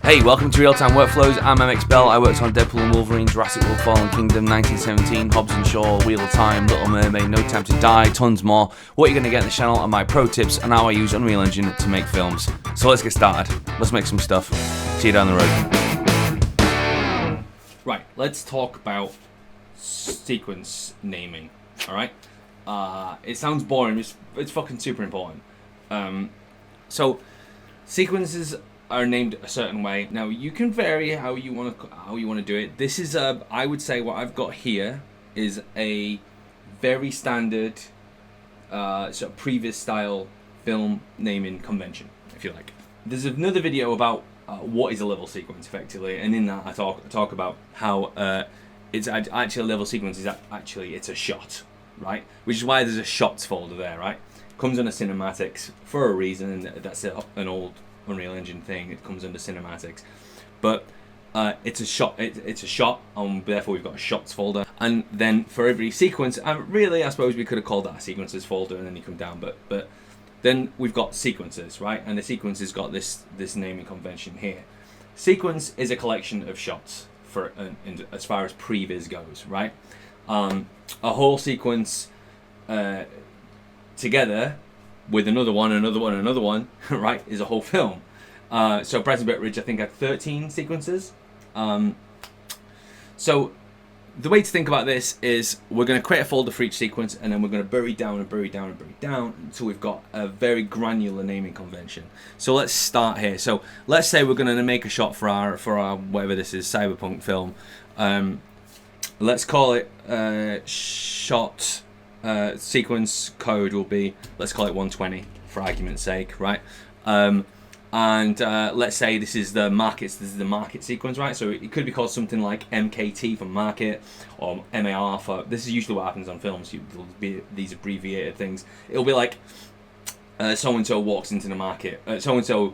Hey, welcome to Real Time Workflows. I'm MXBell. I worked on Deadpool and Wolverine, Jurassic World Fallen Kingdom, 1917, Hobbs and Shaw, Wheel of Time, Little Mermaid, No Time to Die, tons more. What you're going to get in the channel are my pro tips and how I use Unreal Engine to make films. So let's get started. Let's make some stuff. See you down the road. Right, let's talk about sequence naming, alright? It sounds boring, it's fucking super important. So, sequences are named a certain way. Now you can vary how you want to do it. This is I would say what I've got here is a very standard sort of previous style film naming convention, if you like. There's another video about what is a level sequence effectively, and in that I talk about how it's actually a level sequence is actually it's a shot, right? Which is why there's a shots folder there, right? Comes under cinematics for a reason, and that's an old Unreal Engine thing. It comes under cinematics, but it's a shot. It's a shot, and therefore we've got a shots folder. And then for every sequence, really, I suppose we could have called that a sequences folder, and then you come down. But then we've got sequences, right? And the sequence has got this naming convention here. Sequence is a collection of shots for as far as previs goes, right? A whole sequence together with another one, right, is a whole film. So Present Ridge, I think, had 13 sequences. So the way to think about this is we're going to create a folder for each sequence, and then we're going to bury down until we've got a very granular naming convention. So let's start here. So let's say we're going to make a shot for our whatever this is, cyberpunk film. Let's call it shot. Sequence code will be, let's call it 120 for argument's sake, right? And let's say this is the market sequence, right? So it could be called something like MKT for market, or MAR for, this is usually what happens on films, there'll be these abbreviated things. It'll be like so-and-so walks into the market, so-and-so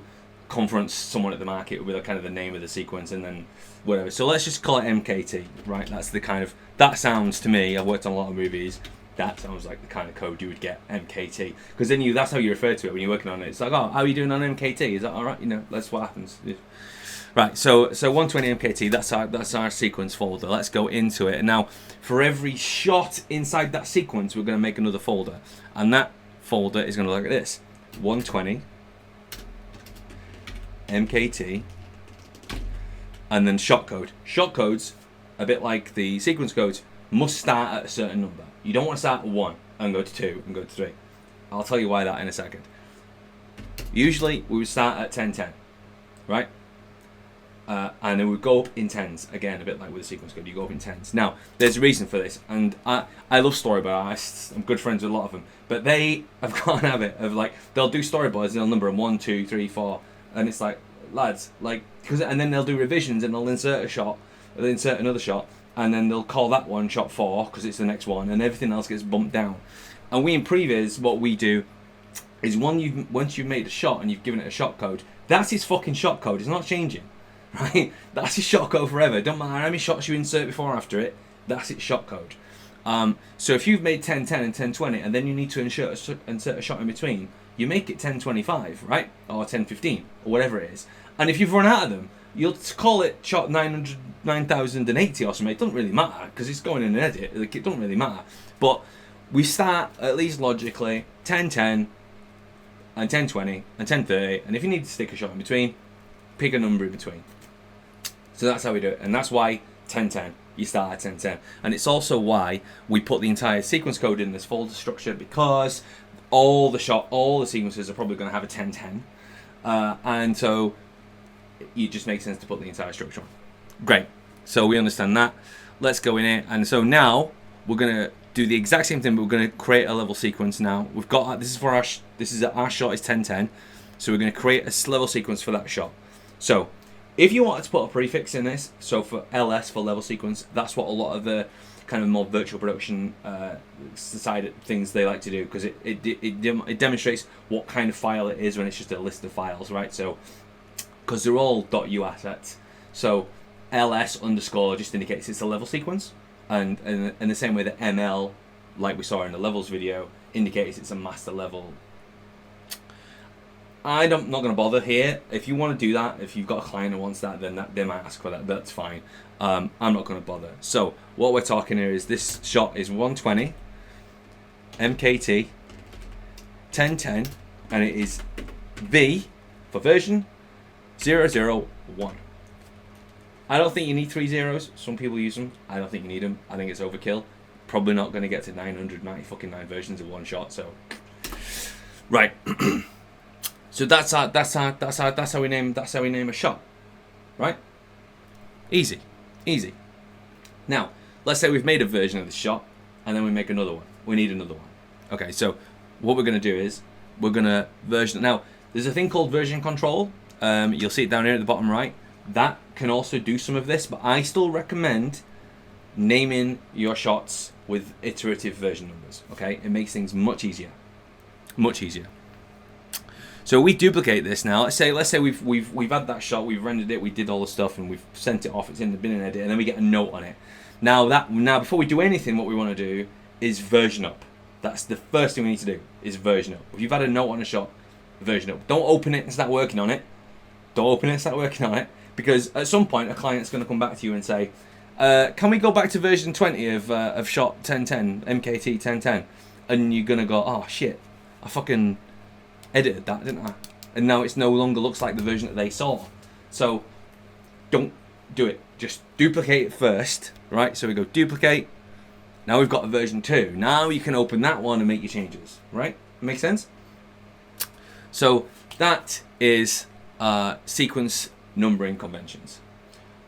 confronts someone at the market will be kind of the name of the sequence, and then whatever. So let's just call it MKT, right? That's the kind of, that sounds to me, I've worked on a lot of movies, that sounds like the kind of code you would get, MKT. Because then that's how you refer to it when you're working on it. It's like, oh, how are you doing on MKT? Is that all right? You know, that's what happens. Right, so 120 MKT, that's our sequence folder. Let's go into it. And now, for every shot inside that sequence, we're going to make another folder. And that folder is going to look like this. 120 MKT, and then shot code. Shot codes, a bit like the sequence codes, must start at a certain number. You don't want to start at 1 and go to 2 and go to 3. I'll tell you why that in a second. Usually we would start at 1010, right? And then we go up in tens, again, a bit like with the sequence code, you go up in tens. Now, there's a reason for this, and I love storyboard artists, I'm good friends with a lot of them, but they have got an habit of, like, they'll do storyboards and they'll number them 1, 2, 3, 4, and it's like, lads, like, and then they'll do revisions and they'll insert a shot, they'll insert another shot, and then they'll call that one shot 4 because it's the next one, and everything else gets bumped down. And we in previs, what we do is once you've made a shot and you've given it a shot code, that's his fucking shot code. It's not changing, right? That's his shot code forever. Don't matter how many shots you insert before or after it. That's its shot code. So if you've made 1010 and 1020, and then you need to insert a shot in between, you make it 1025, right? Or 1015, or whatever it is. And if you've run out of them, you'll call it shot 9080 or something. It doesn't really matter because it's going in an edit. Like, it doesn't really matter. But we start at least logically 1010 and 1020 and 1030, and if you need to stick a shot in between, pick a number in between. So that's how we do it, and that's why 1010. You start at 1010, and it's also why we put the entire sequence code in this folder structure, because all the sequences are probably going to have a 1010, and so it just makes sense to put the entire structure on. Great, so we understand that. Let's go in here, and so now we're going to do the exact same thing, but we're going to create a level sequence now. We've got, this is our shot is 1010, so we're going to create a level sequence for that shot. So if you wanted to put a prefix in this, so for LS for level sequence, that's what a lot of the kind of more virtual production side of things they like to do, because it demonstrates what kind of file it is when it's just a list of files, right? So because they're all .u assets, so ls underscore just indicates it's a level sequence, and in the same way that ml, like we saw in the levels video, indicates it's a master level I'm not going to bother here. If you want to do that, if you've got a client who wants that, then they might ask for that. That's fine. I'm not going to bother. So what we're talking here is this shot is 120 MKT 1010, and it is V for version 001. I don't think you need 3 zeros. Some people use them. I don't think you need them. I think it's overkill. Probably not going to get to 999 versions of one shot. So, right. So that's how we name a shot, right? Easy. Now, let's say we've made a version of the shot, and then we make another one. We need another one. Okay, so what we're going to do is we're going to version. Now, there's a thing called version control. You'll see it down here at the bottom right. That can also do some of this, but I still recommend naming your shots with iterative version numbers. Okay, it makes things much easier. So we duplicate this now. Let's say we've had that shot, we've rendered it, we did all the stuff, and we've sent it off. It's in the bin and edit, and then we get a note on it. Now before we do anything, what we want to do is version up. That's the first thing we need to do is version up. If you've had a note on a shot, version up. Don't open it and start working on it. Because at some point a client's going to come back to you and say, can we go back to version 20 of shot 1010, MKT 1010? And you're going to go, oh shit, I fucking edited that, didn't I? And now it's no longer looks like the version that they saw. So don't do it. Just duplicate it first, right? So we go duplicate. Now we've got a version 2. Now you can open that one and make your changes, right? Make sense? So that is sequence numbering conventions.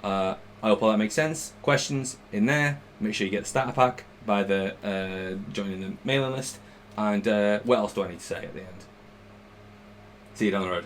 I hope all that makes sense. Questions in there. Make sure you get the starter pack by the joining the mailing list. And what else do I need to say at the end? See you down the road.